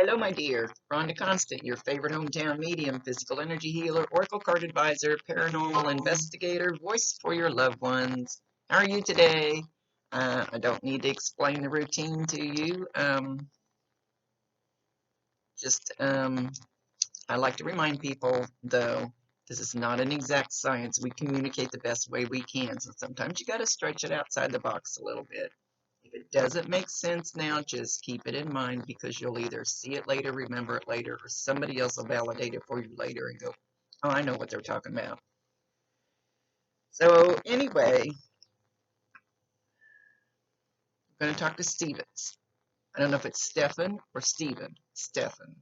Hello, my dear. Rhonda Constant, your favorite hometown medium, physical energy healer, oracle card advisor, paranormal investigator, voice for your loved ones. How are you today? I don't need to explain the routine to you. Just I like to remind people, though, this is not an exact science. We communicate the best way we can, so sometimes you got to stretch it outside the box a little bit. If it doesn't make sense now, just keep it in mind because you'll either see it later, remember it later, or somebody else will validate it for you later and go, oh, I know what they're talking about. So anyway, I'm going to talk to Stevens. I don't know if it's Stefan or Steven. Stefan.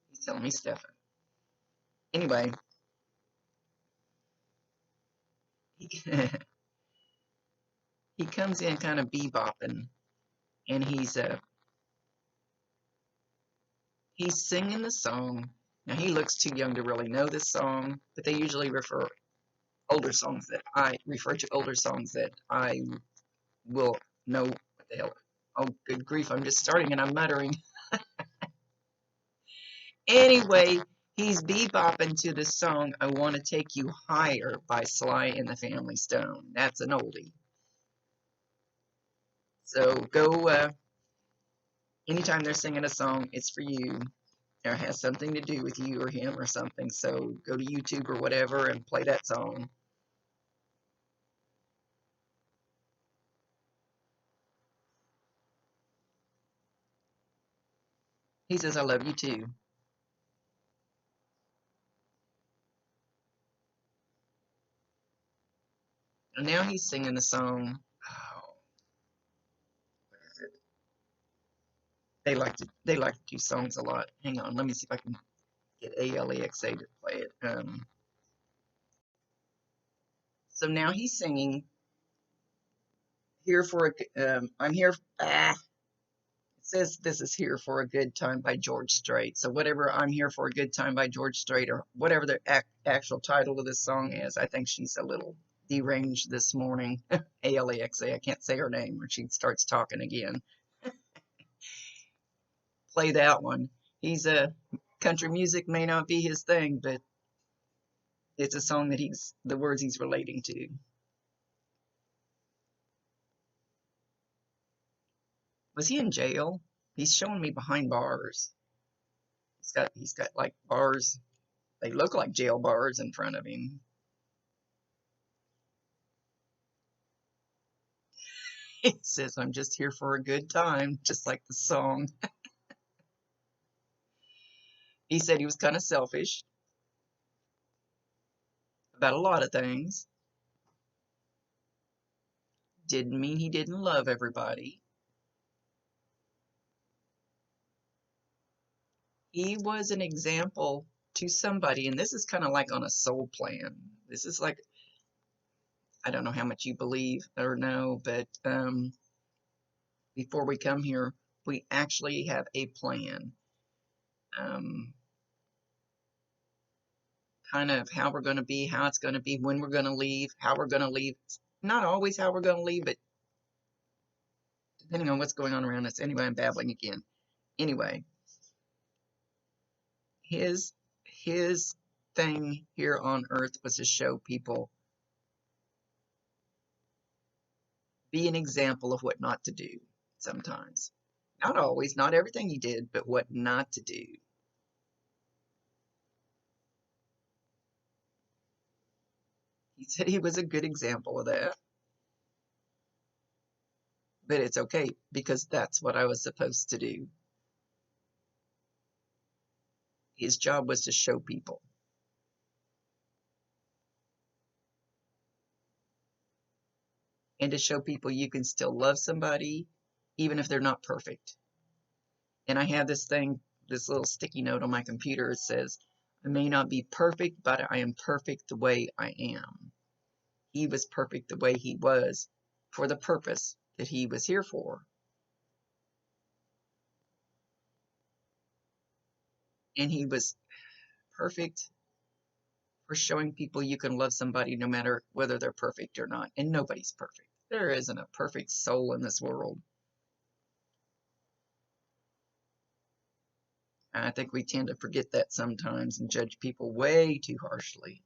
He's telling me Stefan. Anyway, he, he comes in kind of bebopping, and he's singing the song. Now, he looks too young to really know this song, but they usually refer to older songs that I will know what the hell. Oh, good grief, I'm just starting and I'm muttering. Anyway, he's bebopping to the song I Want to Take You Higher by Sly and the Family Stone. That's an oldie. So go, anytime they're singing a song, it's for you. Or has something to do with you or him or something. So go to YouTube or whatever and play that song. He says, I love you too. And now he's singing the song. Oh, what is it? They like to do songs a lot. Hang on, let me see if I can get Alexa to play it. So now he's singing here for I'm here. It says this is Here for a Good Time by George Strait. So whatever I'm Here for a Good Time by George Strait, or whatever the actual title of this song is, I think she's a little deranged this morning. Alexa, I can't say her name or she starts talking again. Play that one. He's a country music may not be his thing, but it's a song that the words he's relating to. Was he in jail? He's showing me behind bars. He's got like bars. They look like jail bars in front of him. He says, I'm just here for a good time, just like the song. He said he was kind of selfish about a lot of things. Didn't mean he didn't love everybody. He was an example to somebody, and this is kind of like on a soul plan. This is like, I don't know how much you believe or know, but before we come here, we actually have a plan. Kind of how we're going to be, how it's going to be, when we're going to leave, how we're going to leave. Not always how we're going to leave, but depending on what's going on around us. Anyway, I'm babbling again. Anyway, his thing here on earth was to show people, be an example of what not to do sometimes. Not always, not everything he did, but what not to do. He said he was a good example of that. But it's okay because that's what I was supposed to do. His job was to show people. And to show people you can still love somebody even if they're not perfect. And I have this little sticky note on my computer. It says, I may not be perfect, but I am perfect the way I am. He was perfect the way he was for the purpose that he was here for. And he was perfect for showing people you can love somebody no matter whether they're perfect or not. And nobody's perfect. There isn't a perfect soul in this world. I think we tend to forget that sometimes and judge people way too harshly.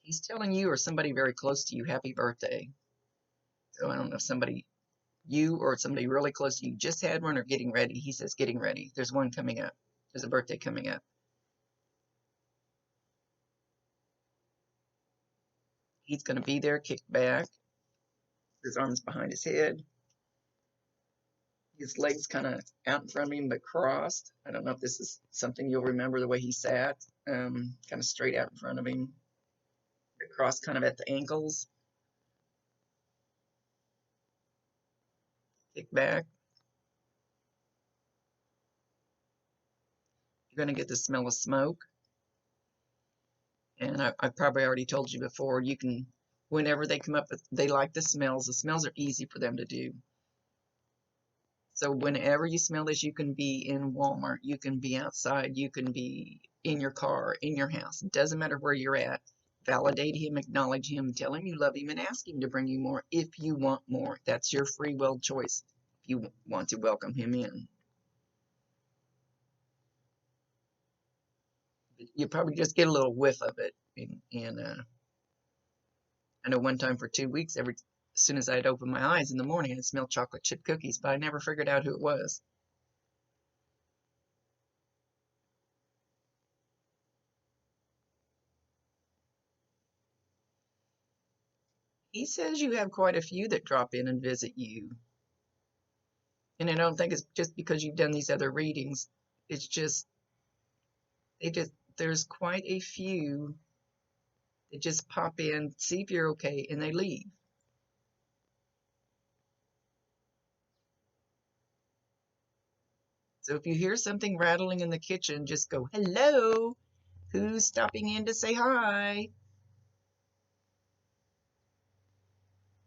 He's telling you or somebody very close to you, happy birthday. So I don't know if somebody, you or somebody really close to you just had one or getting ready. He says getting ready. There's one coming up. There's a birthday coming up. He's going to be there, kicked back, his arms behind his head, his legs kind of out in front of him but crossed. I don't know if this is something you'll remember the way he sat, kind of straight out in front of him, but crossed kind of at the ankles. Kick back. You're going to get the smell of smoke. And I've probably already told you before, you can, whenever they come up with, they like the smells are easy for them to do. So whenever you smell this, you can be in Walmart, you can be outside, you can be in your car, in your house. It doesn't matter where you're at. Validate him, acknowledge him, tell him you love him, and ask him to bring you more if you want more. That's your free will choice if you want to welcome him in. You probably just get a little whiff of it. And I know one time for 2 weeks, as soon as I'd open my eyes in the morning, I'd smell chocolate chip cookies, but I never figured out who it was. He says you have quite a few that drop in and visit you. And I don't think it's just because you've done these other readings. It's just, there's quite a few that just pop in, see if you're okay, and they leave. So if you hear something rattling in the kitchen, just go, hello, who's stopping in to say hi?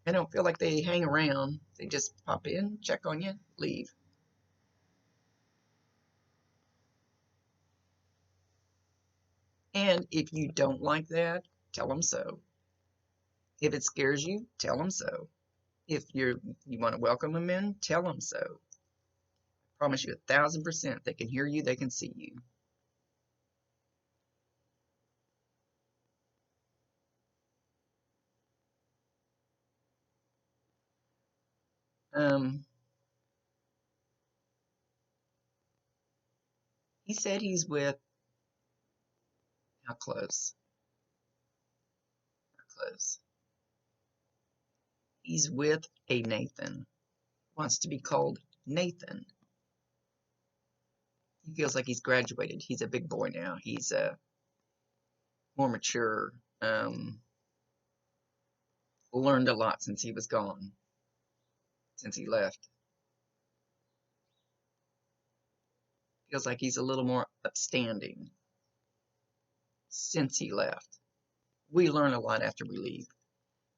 I don't feel like they hang around. They just pop in, check on you, leave. And if you don't like that, tell them so. If it scares you, tell them so. If you want to welcome them in, tell them so. I promise you 1,000%, they can hear you, they can see you. He said he's with, how close? How close? He's with a Nathan. Wants to be called Nathan. He feels like he's graduated. He's a big boy now. He's more mature. Learned a lot since he was gone, since he left. Feels like he's a little more upstanding since he left. We learn a lot after we leave.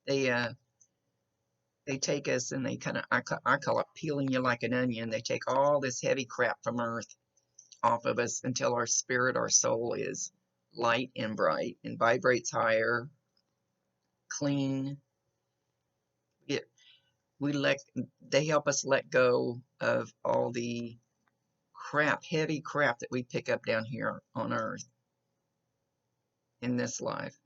They take us and they kind of, I call it peeling you like an onion. They take all this heavy crap from earth off of us until our spirit, our soul is light and bright and vibrates higher, clean. They help us let go of all the crap, heavy crap that we pick up down here on earth in this life.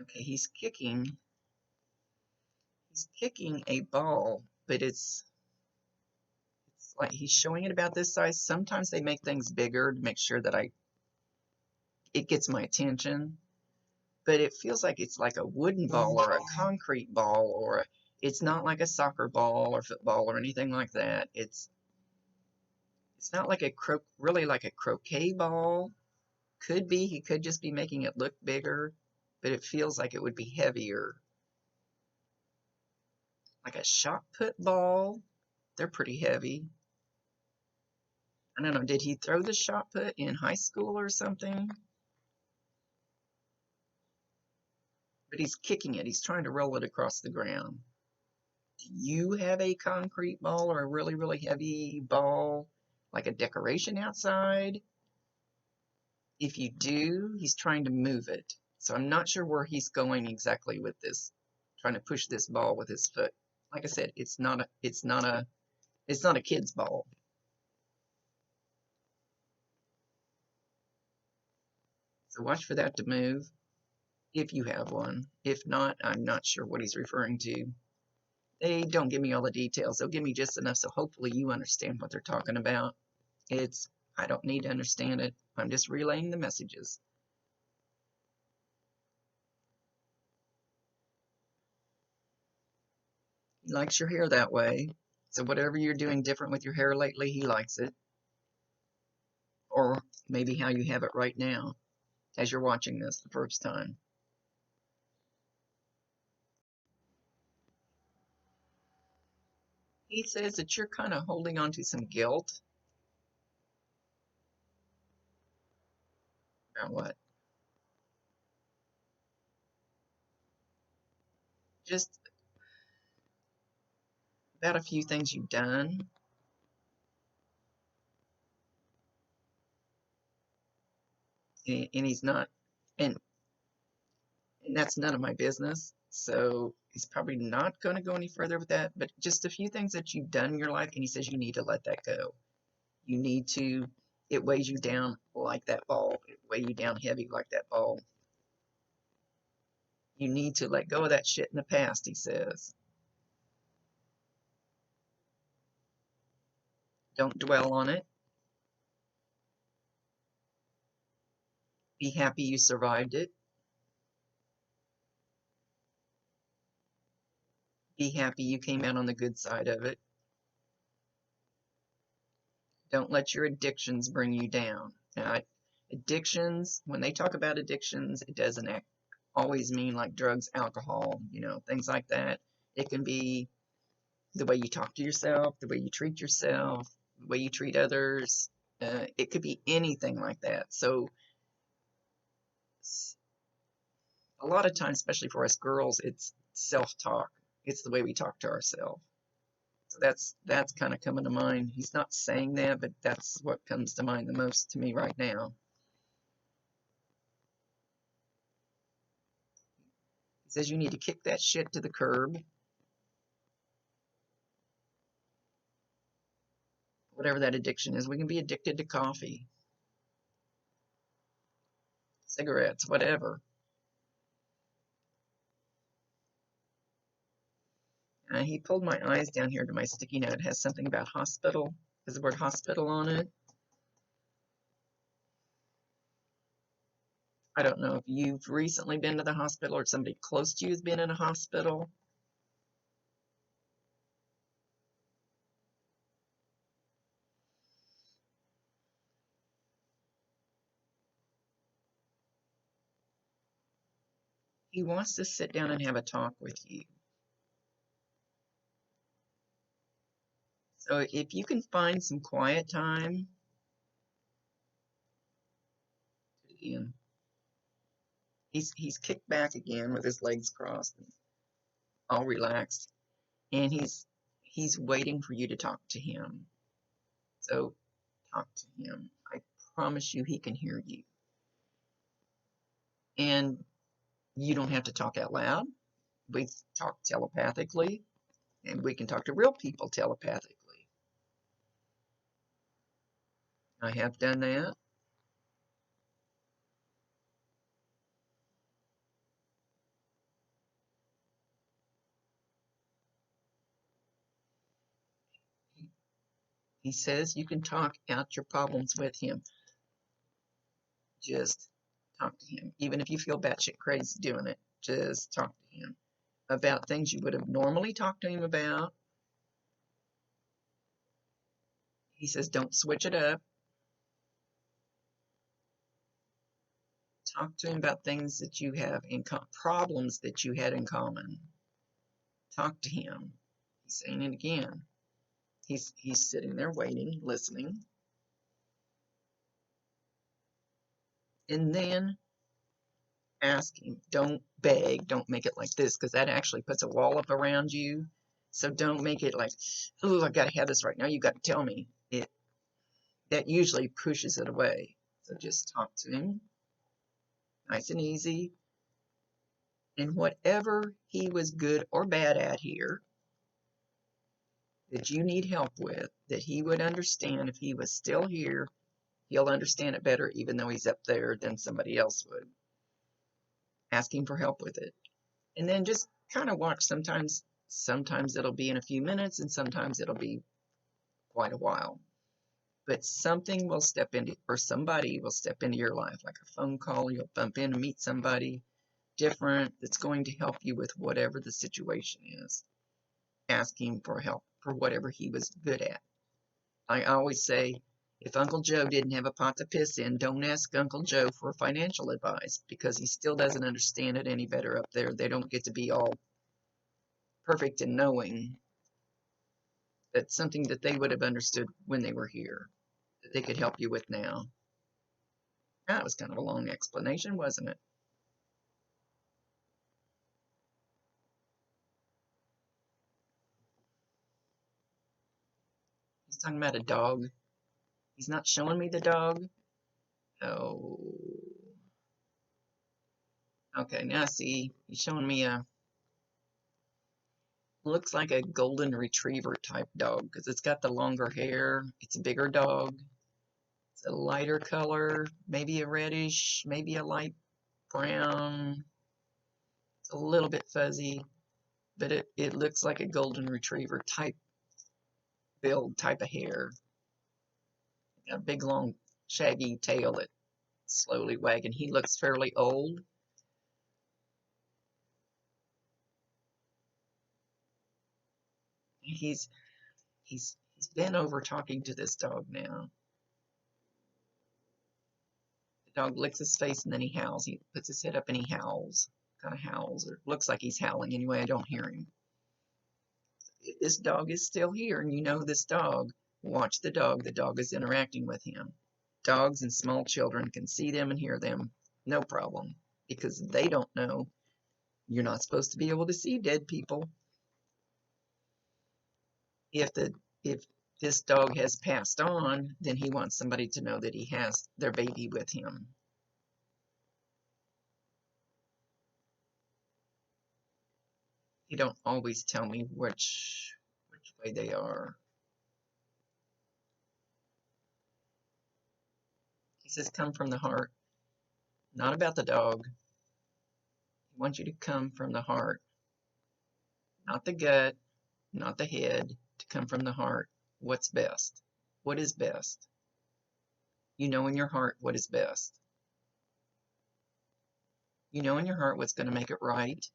Okay, he's kicking a ball, but it's like he's showing it about this size. Sometimes they make things bigger to make sure that it gets my attention, but it feels like it's like a wooden ball or a concrete ball, or it's not like a soccer ball or football or anything like that. It's not like really like a croquet ball. Could be, he could just be making it look bigger, but it feels like it would be heavier. Like a shot put ball. They're pretty heavy. I don't know, did he throw the shot put in high school or something? But he's kicking it. He's trying to roll it across the ground. Do you have a concrete ball or a really, really heavy ball like a decoration outside? If you do, he's trying to move it. So I'm not sure where he's going exactly with this, trying to push this ball with his foot. Like I said, it's not a kid's ball. So watch for that to move if you have one. If not, I'm not sure what he's referring to. They don't give me all the details. They'll give me just enough so hopefully you understand what they're talking about. I don't need to understand it. I'm just relaying the messages. He likes your hair that way. So whatever you're doing different with your hair lately, he likes it. Or maybe how you have it right now as you're watching this the first time. He says that you're kind of holding on to some guilt. About what? Just about a few things you've done. And he's not, and that's none of my business. So he's probably not going to go any further with that, but just a few things that you've done in your life, and he says you need to let that go. You need to, it weighs you down like that ball. It weighs you down heavy like that ball. You need to let go of that shit in the past, he says. Don't dwell on it. Be happy you survived it. Be happy you came out on the good side of it. Don't let your addictions bring you down. Now, addictions, when they talk about addictions, it doesn't always mean like drugs, alcohol, things like that. It can be the way you talk to yourself, the way you treat yourself, the way you treat others. It could be anything like that. So a lot of times, especially for us girls, it's self-talk. It's the way we talk to ourselves. So that's kind of coming to mind. He's not saying that, but that's what comes to mind the most to me right now. He says you need to kick that shit to the curb. Whatever that addiction is, we can be addicted to coffee, cigarettes, whatever. He pulled my eyes down here to my sticky note. It has something about hospital. There's the word hospital on it. I don't know if you've recently been to the hospital or somebody close to you has been in a hospital. He wants to sit down and have a talk with you. So if you can find some quiet time, he's kicked back again with his legs crossed, all relaxed, and he's waiting for you to talk to him. So talk to him. I promise you he can hear you. And you don't have to talk out loud. We talk telepathically, and we can talk to real people telepathically. I have done that. He says you can talk out your problems with him. Just talk to him. Even if you feel batshit crazy doing it, just talk to him about things you would have normally talked to him about. He says don't switch it up. Talk to him about things that you have in problems that you had in common. Talk to him. He's saying it again. He's sitting there waiting, listening. And then ask him. Don't beg. Don't make it like this, because that actually puts a wall up around you. So don't make it like, oh, I got to have this right now. You got to tell me it. that usually pushes it away. So just talk to him, nice and easy. And whatever he was good or bad at here that you need help with, that he would understand if he was still here, he'll understand it better even though he's up there than somebody else would. Ask him for help with it. And then just kind of watch. Sometimes it'll be in a few minutes and sometimes it'll be quite a while. But something will step into, or somebody will step into your life, like a phone call. You'll bump in and meet somebody different that's going to help you with whatever the situation is. Asking for help for whatever he was good at. I always say, if Uncle Joe didn't have a pot to piss in, don't ask Uncle Joe for financial advice because he still doesn't understand it any better up there. They don't get to be all perfect in knowing. That's something that they would have understood when they were here, that they could help you with now. That was kind of a long explanation, wasn't it? He's talking about a dog. He's not showing me the dog. Oh. Okay, now I see. He's showing me looks like a golden retriever type dog because it's got the longer hair. It's a bigger dog. It's a lighter color, maybe a reddish, maybe a light brown. It's a little bit fuzzy, but it looks like a golden retriever type build, type of hair. Got a big long shaggy tail that's slowly wagging. He looks fairly old. He's been over talking to this dog now. The dog licks his face and then he howls. He puts his head up and he howls. Kind of howls, or looks like he's howling anyway. I don't hear him. This dog is still here, and you know this dog. Watch the dog. The dog is interacting with him. Dogs and small children can see them and hear them, no problem, because they don't know. You're not supposed to be able to see dead people. If this dog has passed on, then he wants somebody to know that he has their baby with him. They don't always tell me which way they are. He says, come from the heart. Not about the dog. He wants you to come from the heart. Not the gut, not the head, to come from the heart. What's best? What is best? You know in your heart what is best. You know in your heart what's going to make it right.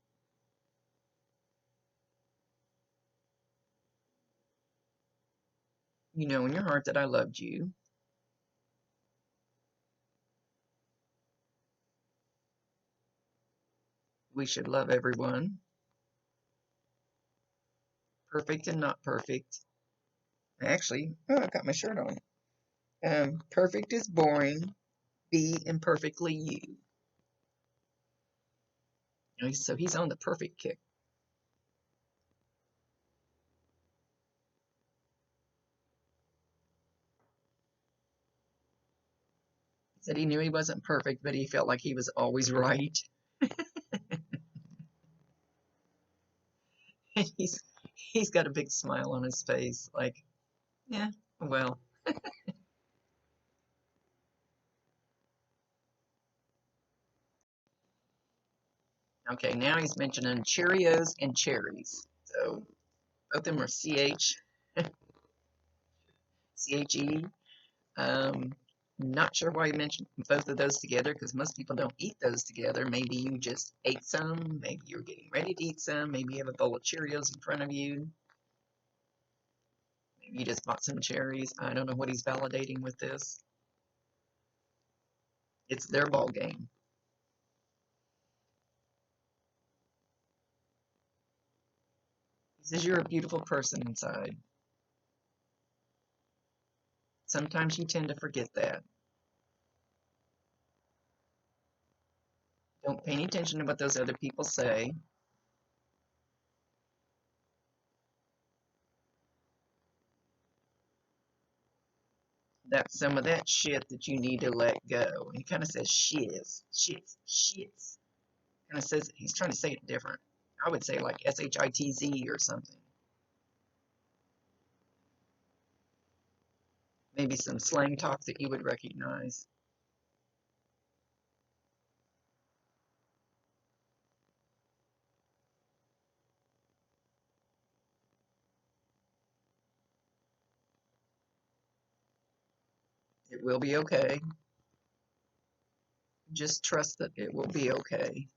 You know in your heart that I loved you. We should love everyone. Perfect and not perfect. Actually, I've got my shirt on. Perfect is boring. Be imperfectly you. So he's on the perfect kick. He said he knew he wasn't perfect, but he felt like he was always right. And he's got a big smile on his face, like, yeah, well. Okay, now he's mentioning Cheerios and cherries. So both of them are C-H-E. Not sure why he mentioned both of those together because most people don't eat those together. Maybe you just ate some. Maybe you're getting ready to eat some. Maybe you have a bowl of Cheerios in front of you. Maybe you just bought some cherries. I don't know what he's validating with this. It's their ball game. He says you're a beautiful person inside. Sometimes you tend to forget that. Don't pay any attention to what those other people say. that's some of that shit that you need to let go. And he kind of says shiz, shits, shits. Kind of says, he's trying to say it different. I would say like S-H-I-T-Z or something. Maybe some slang talk that you would recognize. It will be okay. Just trust that it will be okay.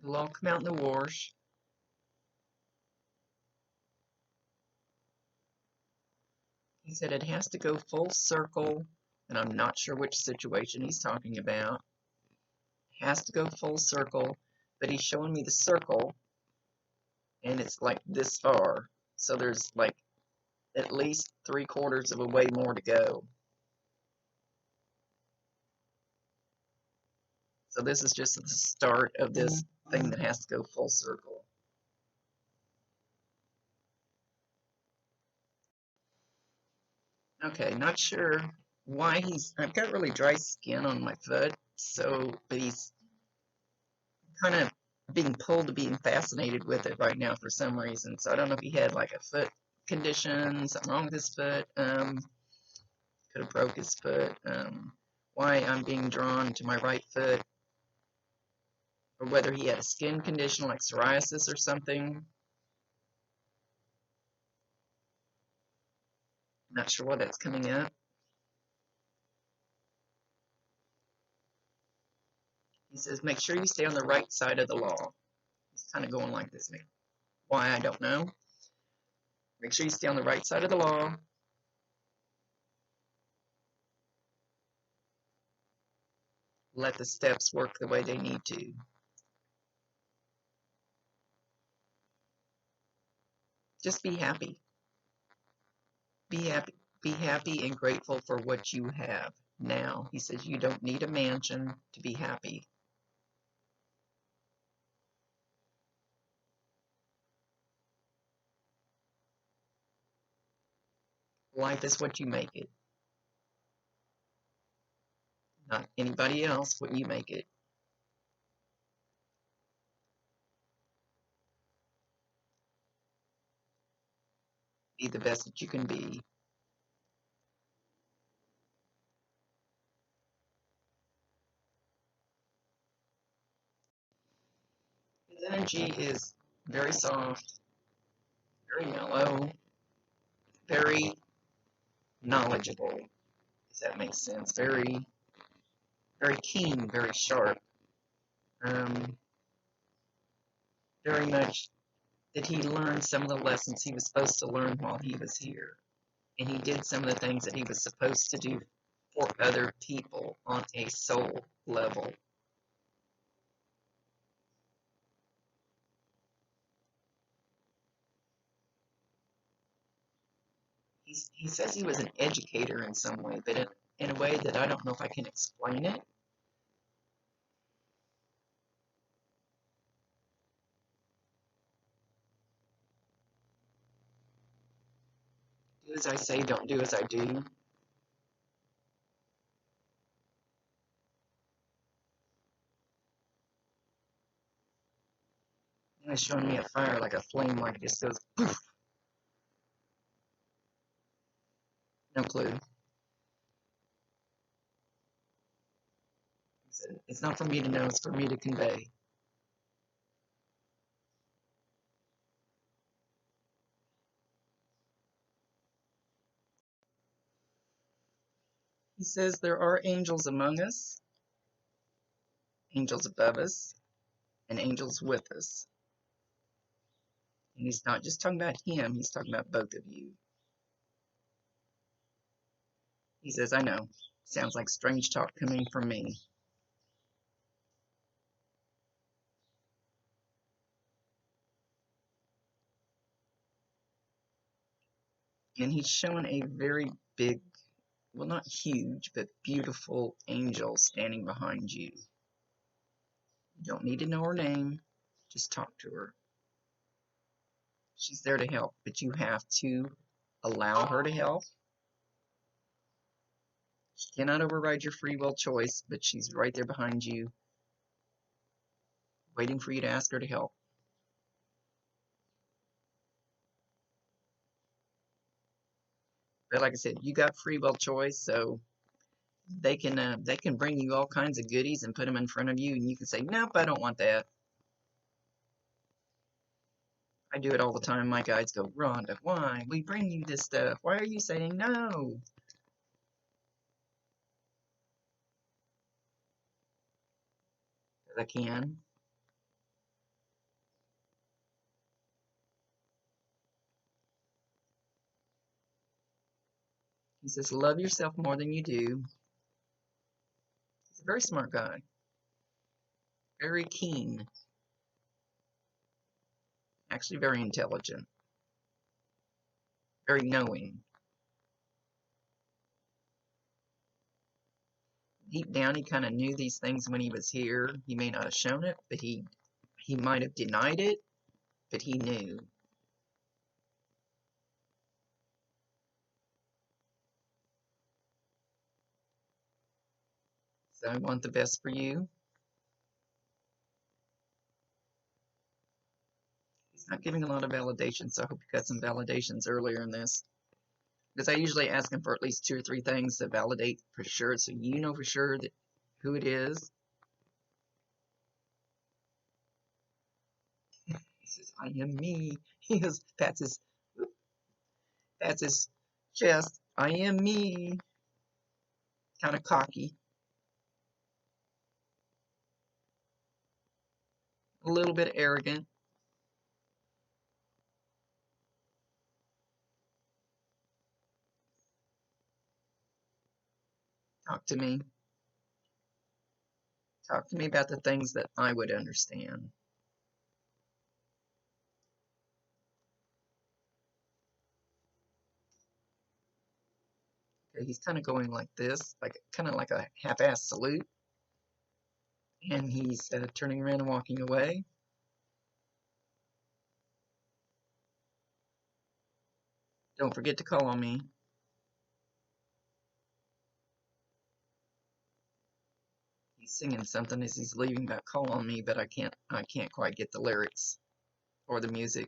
It'll all come out in the wash. He said it has to go full circle, and I'm not sure which situation he's talking about. It has to go full circle, but he's showing me the circle, and it's like this far. So there's like at least 3/4 of a way more to go. So this is just the start of this thing that has to go full circle. Okay, not sure why I've got really dry skin on my foot, but he's kind of being pulled to being fascinated with it right now for some reason. So I don't know if he had like a foot condition, something wrong with his foot, could have broke his foot, why I'm being drawn to my right foot, or whether he had a skin condition like psoriasis or something. Not sure why that's coming up. He says, make sure you stay on the right side of the law. He's kind of going like this. Why, I don't know. Make sure you stay on the right side of the law. Let the steps work the way they need to. Just be happy. Be happy. Be happy and grateful for what you have now. He says you don't need a mansion to be happy. Life is what you make it. Not anybody else, what you make it. Be the best that you can be. His energy is very soft, very mellow, very knowledgeable, if that makes sense. Very, very keen, very sharp. Very much that he learned some of the lessons he was supposed to learn while he was here. And he did some of the things that he was supposed to do for other people on a soul level. He says he was an educator in some way, but in a way that I don't know if I can explain it. Do as I say, don't do as I do. And he's showing me a fire like a flame, like it just goes poof. No clue. He said, it's not for me to know, it's for me to convey. He says there are angels among us, angels above us, and angels with us. And he's not just talking about him, he's talking about both of you. He says, I know, sounds like strange talk coming from me. And he's showing a very big well, not huge, but beautiful angel standing behind you. You don't need to know her name. Just talk to her. She's there to help, but you have to allow her to help. She cannot override your free will choice, but she's right there behind you, waiting for you to ask her to help. But like I said, you got free will choice, so they can bring you all kinds of goodies and put them in front of you, and you can say, nope, I don't want that. I do it all the time. My guides go, Rhonda, why? We bring you this stuff. Why are you saying no? I can. He says, love yourself more than you do. He's a very smart guy. Very keen. Actually very intelligent. Very knowing. Deep down, he kind of knew these things when he was here. He may not have shown it, but he might have denied it, but he knew. So I want the best for you. He's not giving a lot of validation, so I hope you got some validations earlier in this. Because I usually ask him for at least 2 or 3 things to validate for sure, so you know for sure that who it is. He says, I am me. He goes, pats his chest. I am me. Kind of cocky. A little bit arrogant. Talk to me. Talk to me about the things that I would understand. Okay, he's kind of going like this, kind of like a half-assed salute. And he's turning around and walking away. Don't forget to call on me. He's singing something as he's leaving about call on me, but I can't quite get the lyrics or the music.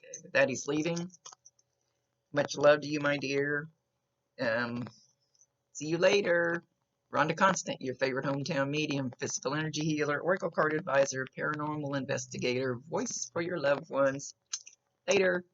Okay, with that, he's leaving. Much love to you, my dear. See you later. Rhonda Constant, your favorite hometown medium, physical energy healer, oracle card advisor, paranormal investigator, voice for your loved ones. Later.